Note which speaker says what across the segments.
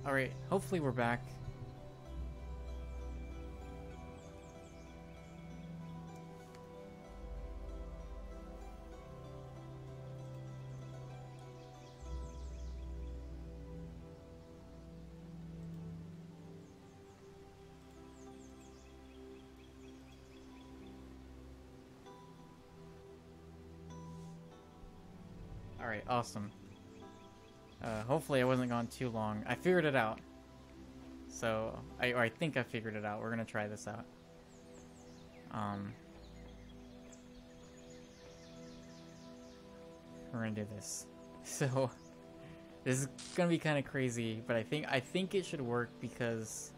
Speaker 1: Alright, hopefully we're back. Alright, awesome. Hopefully I wasn't gone too long. I figured it out. So, I think I figured it out. We're gonna try this out. We're gonna do this. So, this is gonna be kind of crazy, but I think it should work because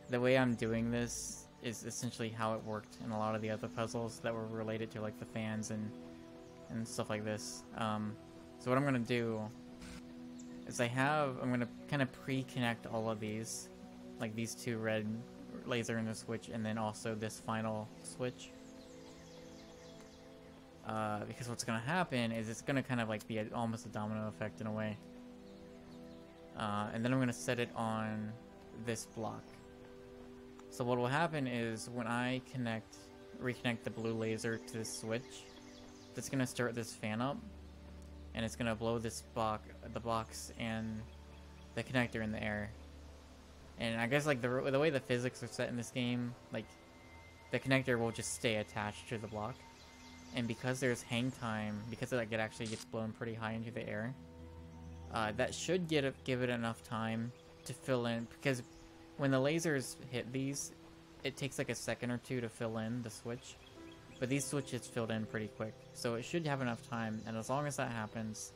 Speaker 1: the way I'm doing this is essentially how it worked in a lot of the other puzzles that were related to like the fans and stuff like this. So what I'm gonna do is I'm gonna kind of pre-connect all of these, like these two red laser and the switch, and then also this final switch. Because what's gonna happen is it's gonna kind of like be almost a domino effect in a way. And then I'm gonna set it on this block. So what will happen is when I reconnect the blue laser to this switch, that's gonna start this fan up, and it's gonna blow this the box and the connector in the air. And I guess like the way the physics are set in this game, like the connector will just stay attached to the block, and because there's hang time, because it actually gets blown pretty high into the air, that should give it enough time to fill in, because when the lasers hit these, it takes like a second or two to fill in the switch. But these switches filled in pretty quick, so it should have enough time, and as long as that happens,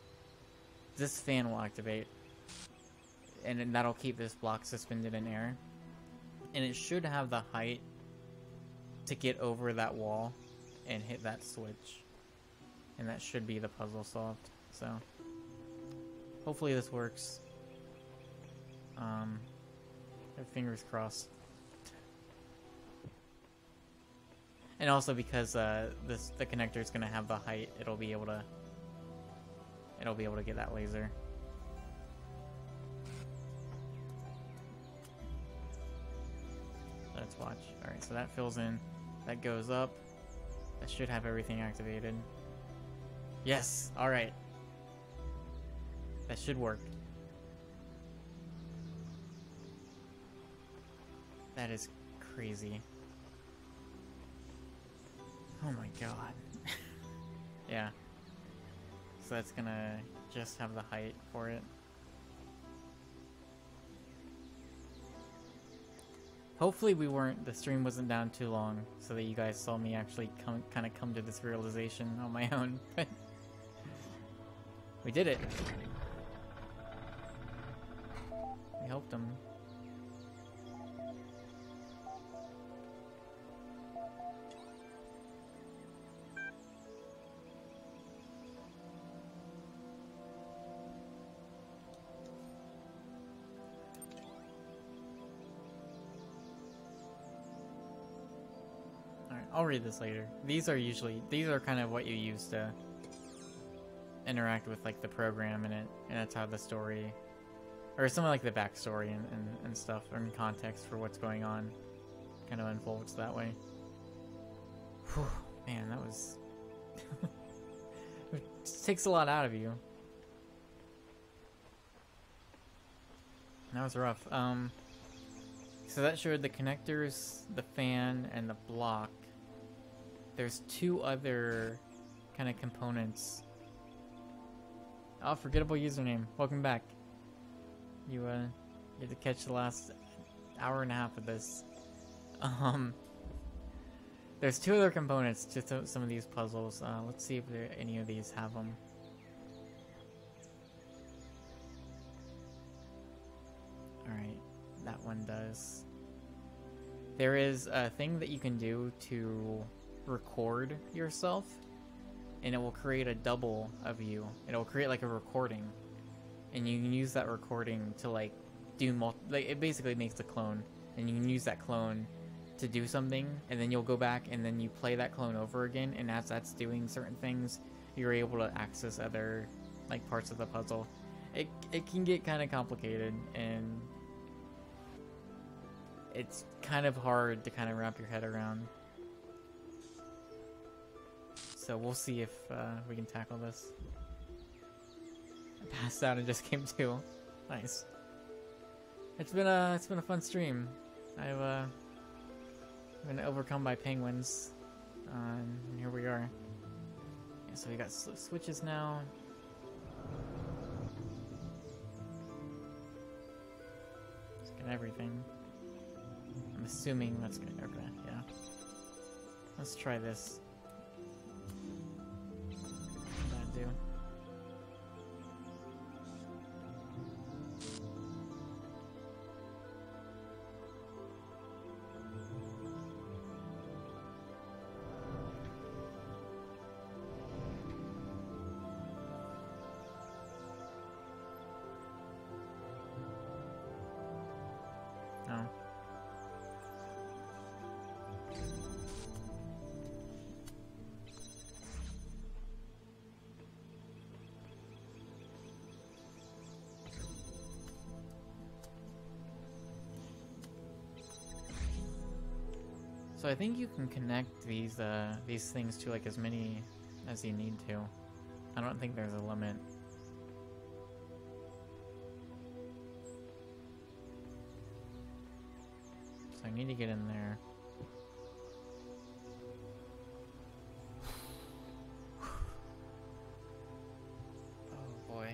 Speaker 1: this fan will activate, and then that'll keep this block suspended in air. And it should have the height to get over that wall and hit that switch. And that should be the puzzle solved, so hopefully this works. Fingers crossed. And also because the connector is gonna have the height, it'll be able to get that laser. Let's watch. Alright, so that fills in. That goes up. That should have everything activated. Yes! Alright. That should work. That is crazy. Oh my god. Yeah. So that's gonna just have the height for it. Hopefully the stream wasn't down too long so that you guys saw me actually kind of come to this realization on my own. We did it. We helped them. I'll read this later. These are kind of what you use to interact with like the program in it, and that's how the story, or some of like the backstory and stuff, and context for what's going on kind of unfolds that way. Whew, man, that was it takes a lot out of you. That was rough. So that showed the connectors, the fan, and the block. There's two other kind of components. Oh, forgettable username. Welcome back. You had to catch the last hour and a half of this. There's two other components to some of these puzzles. Let's see if any of these have them. Alright, that one does. There is a thing that you can do to record yourself, and it will create a double of you. It'll create like a recording, and you can use that recording to like do like it basically makes a clone, and you can use that clone to do something, and then you'll go back and then you play that clone over again, and as that's doing certain things, you're able to access other like parts of the puzzle. it can get kind of complicated, and it's kind of hard to kind of wrap your head around. So we'll see if we can tackle this. I passed out and just came to. Nice. It's been a fun stream. I've been overcome by penguins, and here we are. Yeah, so we got switches now. Let's get everything. I'm assuming that's good. Okay, yeah. Let's try this. What did that do? No. So I think you can connect these things to like as many as you need to. I don't think there's a limit. So I need to get in there. Oh boy.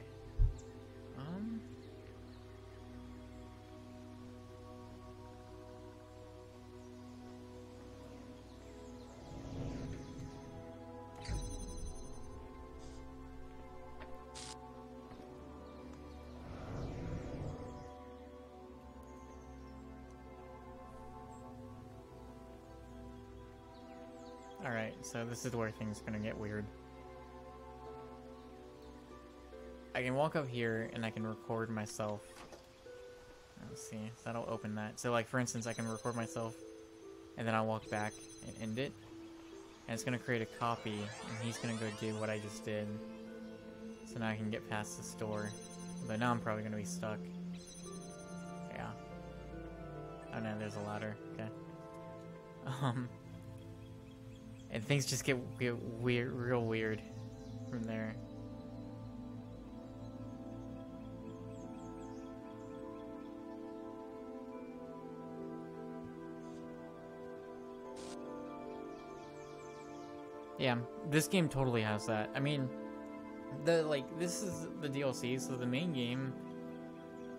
Speaker 1: Alright, so this is where things are gonna get weird. I can walk up here and I can record myself. Let's see, so that'll open that. So like for instance, I can record myself and then I'll walk back and end it. And it's gonna create a copy and he's gonna go do what I just did. So now I can get past the store. But now I'm probably gonna be stuck. Yeah. Oh no, there's a ladder. Okay. And things just get weird, real weird from there. Yeah, this game totally has that. I mean, this is the DLC, so the main game,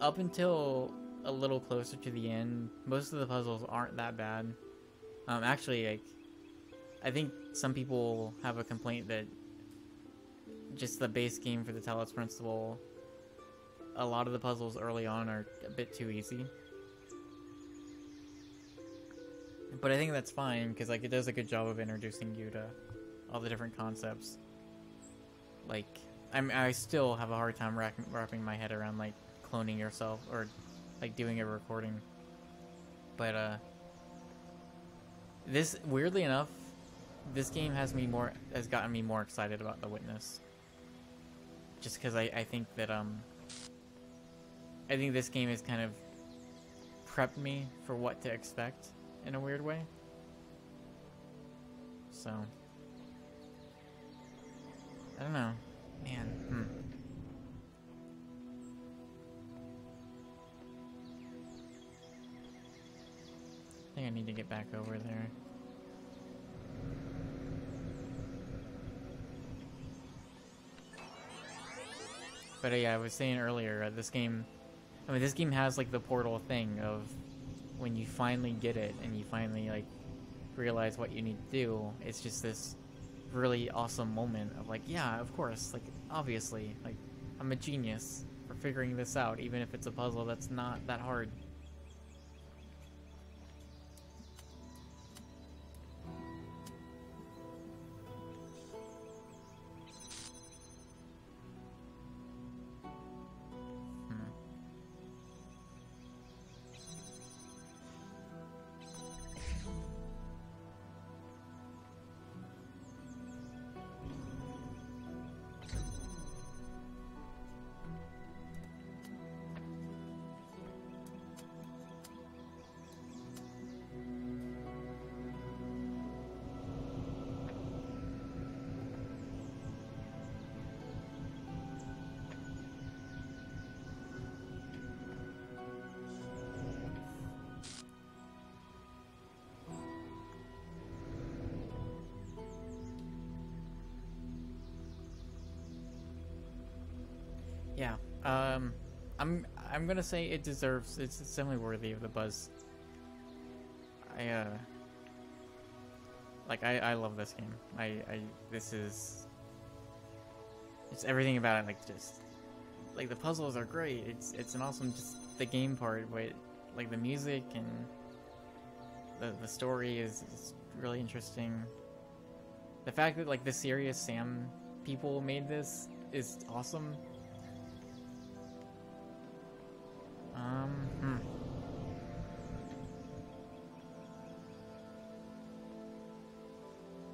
Speaker 1: up until a little closer to the end, most of the puzzles aren't that bad. Actually, like, I think some people have a complaint that just the base game for the Talos Principle, a lot of the puzzles early on are a bit too easy. But I think that's fine, because like it does a good job of introducing you to all the different concepts. Like, I still have a hard time wrapping my head around like cloning yourself or like doing a recording. But this, weirdly enough, this game has gotten me more excited about The Witness. Just because I think that I think this game has kind of prepped me for what to expect in a weird way. So I don't know, man. I think I need to get back over there. But yeah, I was saying earlier, this game has like the Portal thing of when you finally get it and you finally like realize what you need to do, it's just this really awesome moment of like, yeah, of course, like obviously, like I'm a genius for figuring this out, even if it's a puzzle that's not that hard. Yeah. I'm gonna say it deserves. It's definitely worthy of the buzz. I love this game. This is. It's everything about it. Like just like the puzzles are great. It's an awesome just the game part, but like the music and the story is really interesting. The fact that like the Serious Sam people made this is awesome.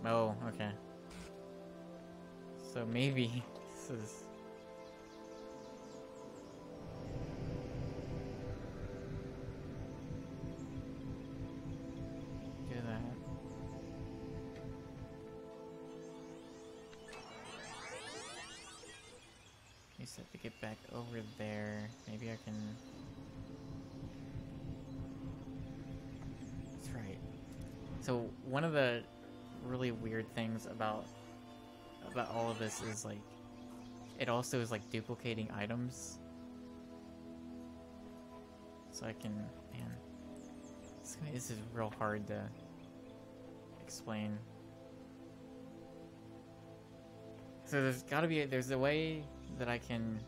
Speaker 1: Oh, okay. So maybe this is. Do that. You said to get back over there. Maybe I can. That's right. So one of the really weird things about all of this is like it also is like duplicating items. So I can, man, this is real hard to explain. So there's a way that I can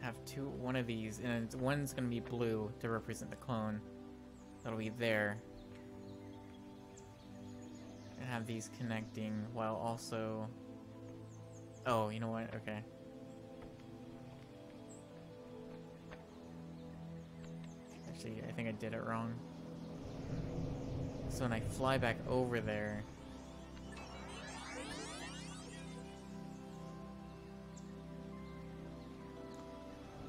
Speaker 1: have one of these, and one's gonna be blue to represent the clone. That'll be there. And have these connecting while also... Oh, you know what? Okay. Actually, I think I did it wrong. So when I fly back over there...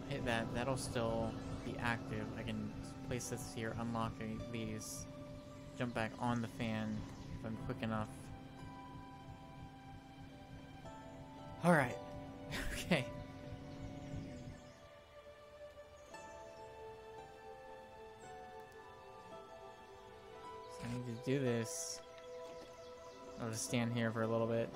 Speaker 1: hit that, that'll still be active. I can place this here, unlock these, jump back on the fan if I'm quick enough. Alright. Okay. So I need to do this. I'll just stand here for a little bit.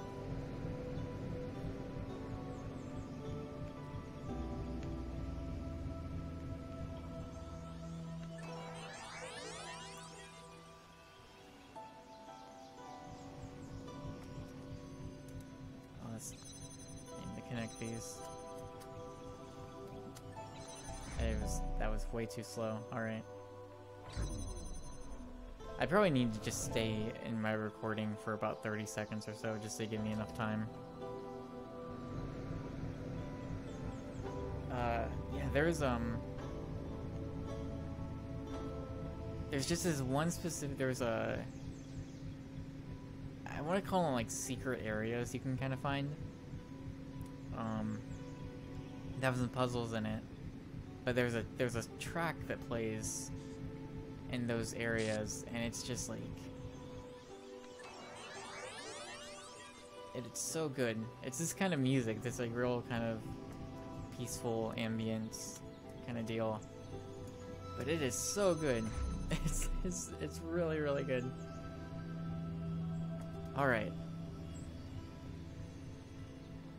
Speaker 1: These. That was way too slow. Alright. I probably need to just stay in my recording for about 30 seconds or so just to give me enough time. Yeah, there's just this one specific, I want to call them like secret areas you can kind of find. That have some puzzles in it, but there's a track that plays in those areas, and it's just like it's so good. It's this kind of music that's like real kind of peaceful ambience kind of deal, but it is so good. It's really, really good. All right.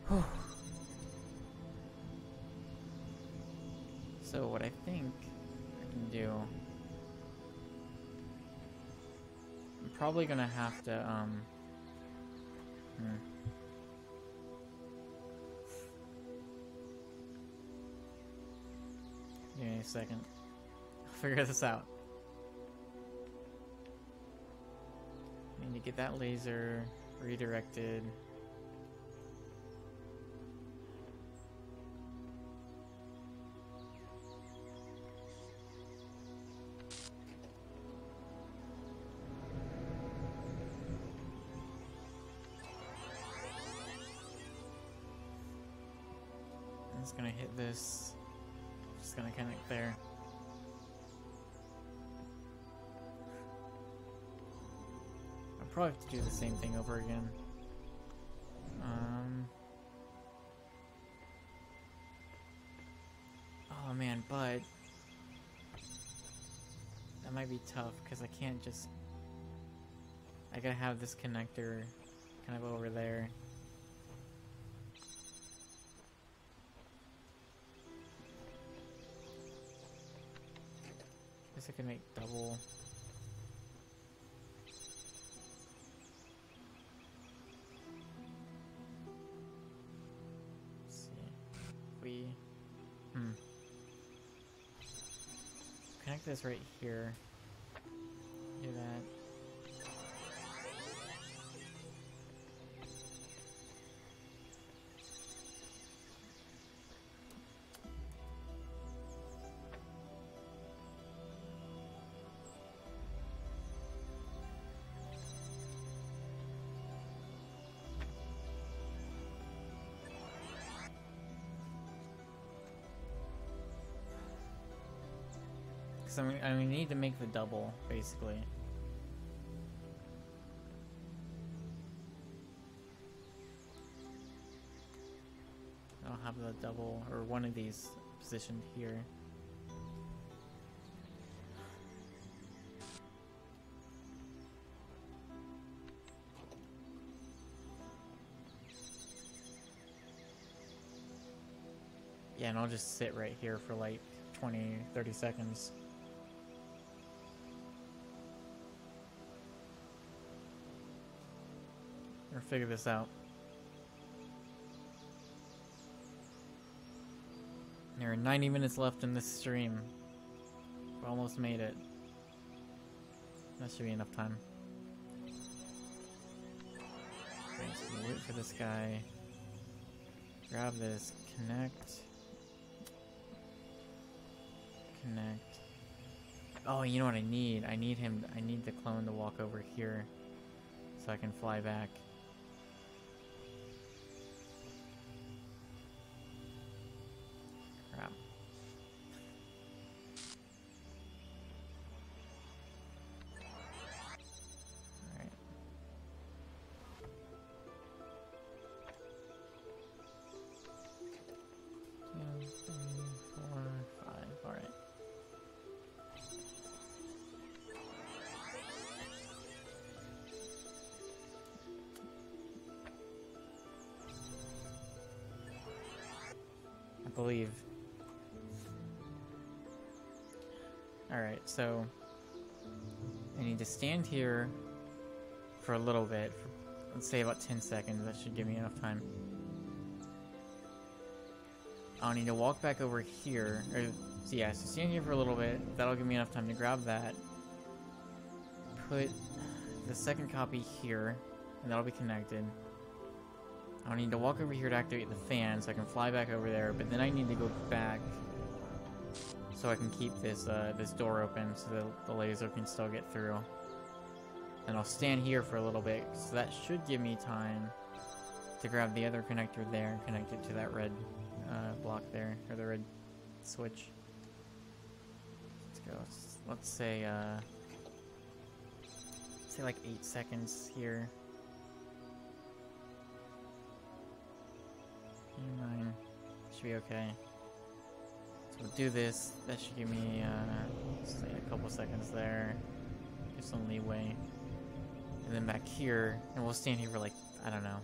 Speaker 1: Whew. So what I think I can do, I'm probably gonna have to give me a second. I'll figure this out. I need to get that laser redirected. I'm just gonna hit this. Just gonna connect there. I'll probably have to do the same thing over again. Oh man, but that might be tough because I can't just. I gotta have this connector kind of over there. guess I could make double. Let's see. If we connect this right here. Do that. I mean, we need to make the double, basically. I'll have the double, or one of these positioned here. Yeah, and I'll just sit right here for like 20-30 seconds. Or figure this out. There are 90 minutes left in this stream. We almost made it. That should be enough time. Okay, so we'll wait for this guy. Grab this. Connect. Connect. Oh, you know what I need? I need the clone to walk over here so I can fly back. Crap. Alright. 2, 3, 4, 5. Alright. I believe. Alright, so I need to stand here for a little bit, for, let's say about 10 seconds. That should give me enough time. I'll need to walk back over here, or so yeah, so stand here for a little bit. That'll give me enough time to grab that, put the second copy here, and that'll be connected. I'll need to walk over here to activate the fan so I can fly back over there, but then I need to go back so I can keep this this door open so the laser can still get through. And I'll stand here for a little bit, so that should give me time to grab the other connector there and connect it to that red block there, or the red switch. Let's go. Let's say like 8 seconds here. 9 should be okay. So we'll do this. That should give me say a couple seconds there. Give some leeway. And then back here, and we'll stand here for like, I don't know,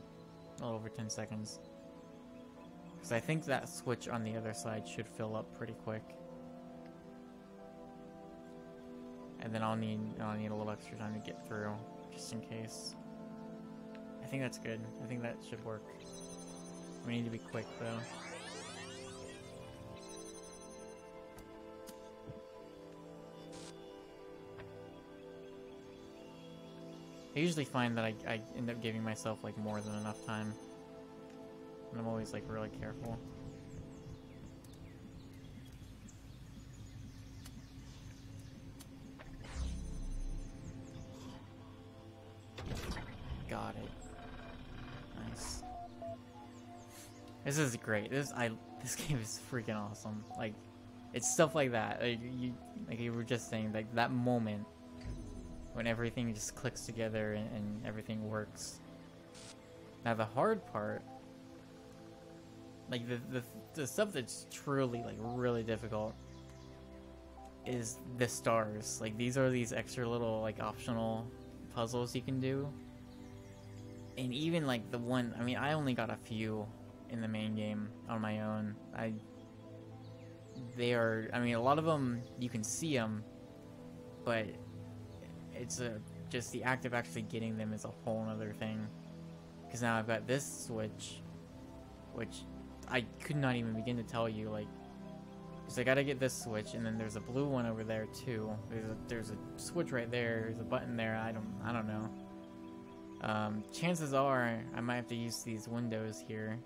Speaker 1: a little over 10 seconds. Because I think that switch on the other side should fill up pretty quick. And then I'll need a little extra time to get through, just in case. I think that's good. I think that should work. We need to be quick though. I usually find that I end up giving myself like more than enough time. And I'm always like really careful. Got it. Nice. This is great. This game is freaking awesome. Like, it's stuff like that. Like you were just saying, like that moment when everything just clicks together and everything works. Now the hard part, like the stuff that's truly like really difficult, is the stars. Like these are these extra little like optional puzzles you can do. And even like the one, I mean, I only got a few in the main game on my own. I mean, a lot of them you can see them, but it's just the act of actually getting them is a whole other thing. Because now I've got this switch, which I could not even begin to tell you, like, because I gotta get this switch, and then there's a blue one over there too. There's a switch right there. There's a button there. I don't know. Chances are I might have to use these windows here.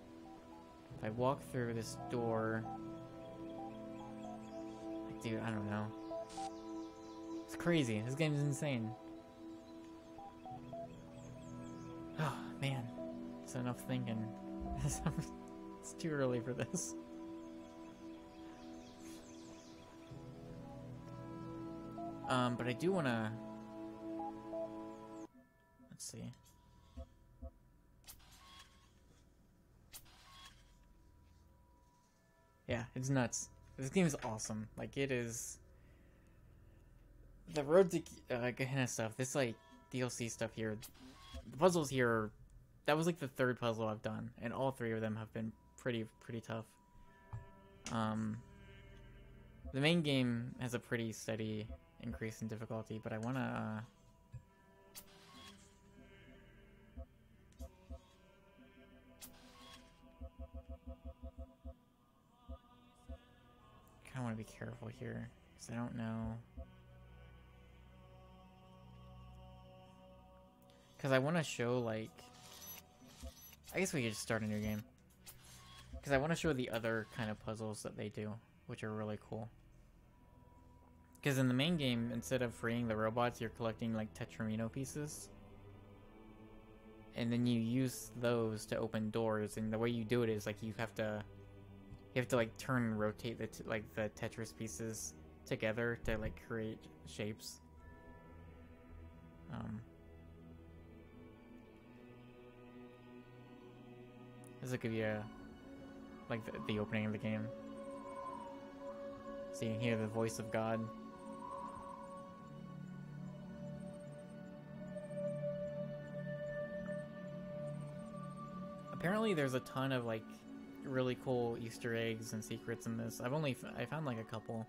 Speaker 1: If I walk through this door, like, dude, I don't know. It's crazy. This game is insane. Oh man, it's enough thinking. It's too early for this. But I do wanna... Let's see. Yeah, it's nuts. This game is awesome. Like, it is... The Road to Gehenna stuff, this, like, DLC stuff here, the puzzles here, that was, like, the third puzzle I've done, and all three of them have been pretty tough. The main game has a pretty steady increase in difficulty, but I wanna, kinda wanna be careful here, because I don't know. Because I wanna show, like, I guess we could just start a new game. Because I wanna show the other kind of puzzles that they do, which are really cool. Because in the main game, instead of freeing the robots, you're collecting, like, Tetramino pieces. And then you use those to open doors, and the way you do it is, like, you have to like, turn and rotate the Tetris pieces together to, like, create shapes. This will give you a, like, the opening of the game. So you can hear the voice of God. Apparently there's a ton of, like, really cool Easter eggs and secrets in this. I found, like, a couple.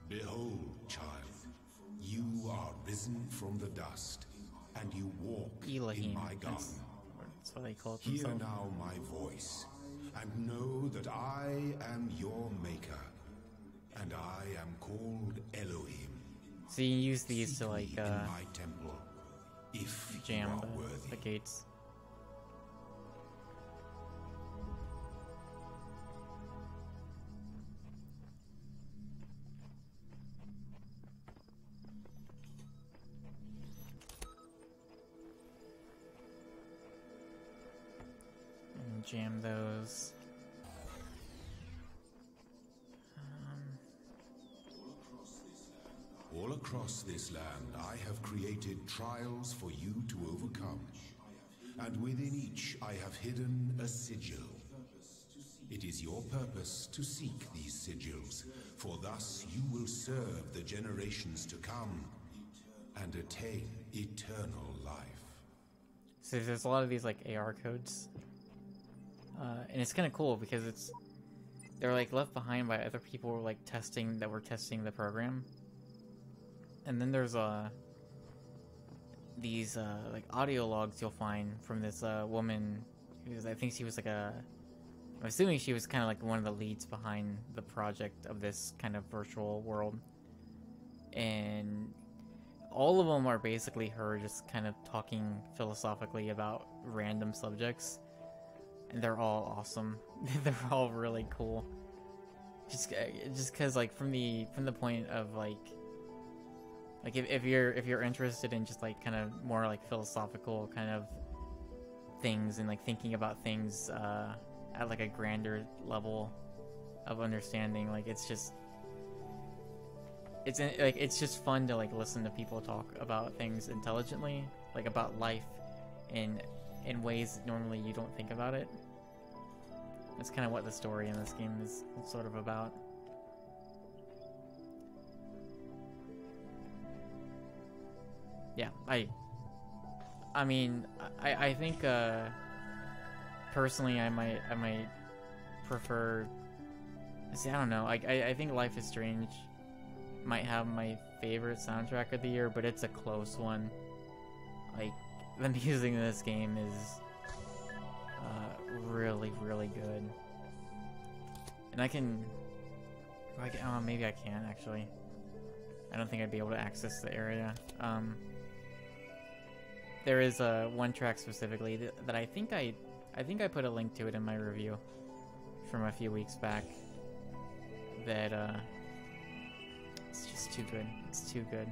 Speaker 2: Behold, child, you are risen from the dust, and you walk
Speaker 1: Elohim.
Speaker 2: in my garden.
Speaker 1: That's what they call it
Speaker 2: Hear
Speaker 1: themselves.
Speaker 2: now my voice, and know that I am your maker, and I am called Elohim.
Speaker 1: So you can use these to, like,
Speaker 2: Seek me in my temple, if
Speaker 1: jam
Speaker 2: you are worthy.
Speaker 1: the gates. And jam those.
Speaker 2: All across this land, I have created trials for you to overcome, and within each I have hidden a sigil. It is your purpose to seek these sigils, for thus you will serve the generations to come and attain eternal life.
Speaker 1: So there's a lot of these, like, AR codes. And it's kind of cool because they're, like, left behind by other people, like, testing the program. And then there's these like, audio logs you'll find from this woman who's, I think she was like I'm assuming she was kind of like one of the leads behind the project of this kind of virtual world. And all of them are basically her just kind of talking philosophically about random subjects, and they're all awesome. They're all really cool. Just because, like, from the point of, like if you're interested in just, like, kind of more, like, philosophical kind of things and, like, thinking about things at, like, a grander level of understanding, like, it's just fun to, like, listen to people talk about things intelligently, like, about life in ways that normally you don't think about it. That's kind of what the story in this game is sort of about. yeah, I mean, I think personally I might prefer. See, I don't know. I think Life is Strange might have my favorite soundtrack of the year, but it's a close one. Like, the music in this game is really, really good. And I can, oh, maybe I can actually. I don't think I'd be able to access the area. There is one track specifically that I think I put a link to it in my review from a few weeks back. That it's just too good. It's too good.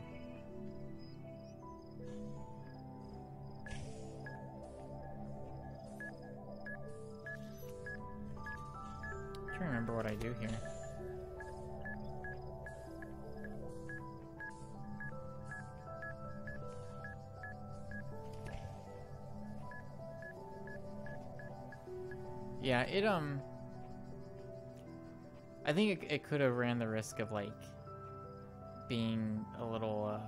Speaker 1: I'm trying to remember what I do here. Yeah, I think it could have ran the risk of, like, being a little,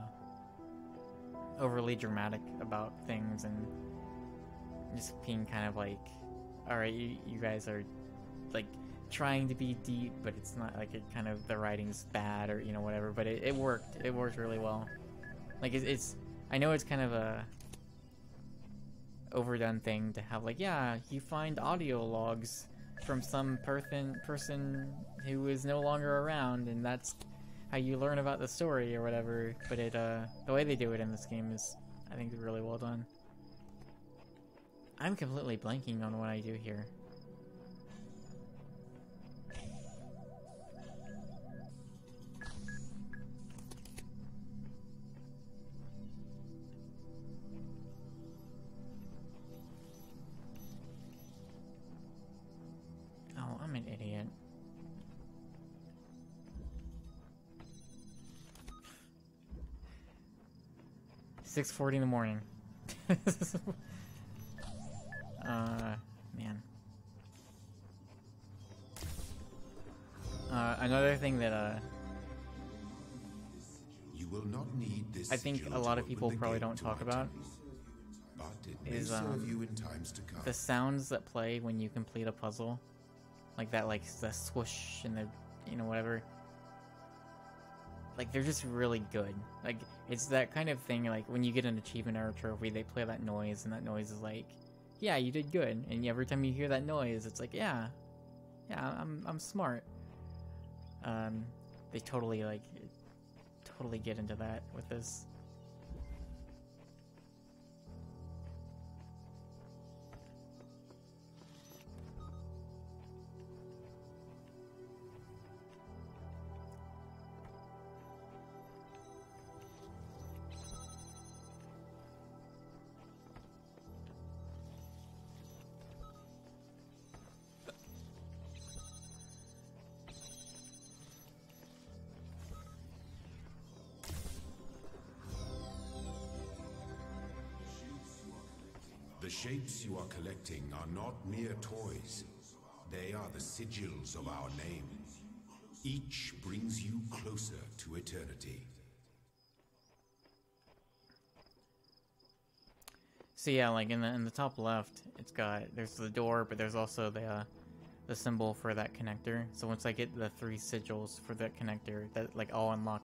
Speaker 1: overly dramatic about things and just being kind of like, alright, you guys are, like, trying to be deep, but it's not, like, it kind of, the writing's bad or, you know, whatever, but it worked. It worked really well. Like, it's I know it's kind of a overdone thing to have, like, yeah, you find audio logs from some person who is no longer around, and that's how you learn about the story or whatever. But the way they do it in this game is, I think, really well done. I'm completely blanking on what I do here. Oh, I'm an idiot. "6:40 in the morning." Man. Another thing that
Speaker 2: You will not need this
Speaker 1: I think a lot of people probably don't talk about
Speaker 2: but it may
Speaker 1: is
Speaker 2: serve you in times to come.
Speaker 1: the sounds that play when you complete a puzzle, like that, like the swoosh and the, you know, whatever. Like, they're just really good. Like, it's that kind of thing, like, when you get an achievement or a trophy, they play that noise, and that noise is like, yeah, you did good. And every time you hear that noise, it's like, yeah, I'm smart. They totally get into that with this.
Speaker 2: The shapes you are collecting are not mere toys. They are the sigils of our name. Each brings you closer to eternity.
Speaker 1: So yeah, like in the top left, there's the door, but there's also the symbol for that connector. So once I get the 3 sigils for that connector, that, like, all unlock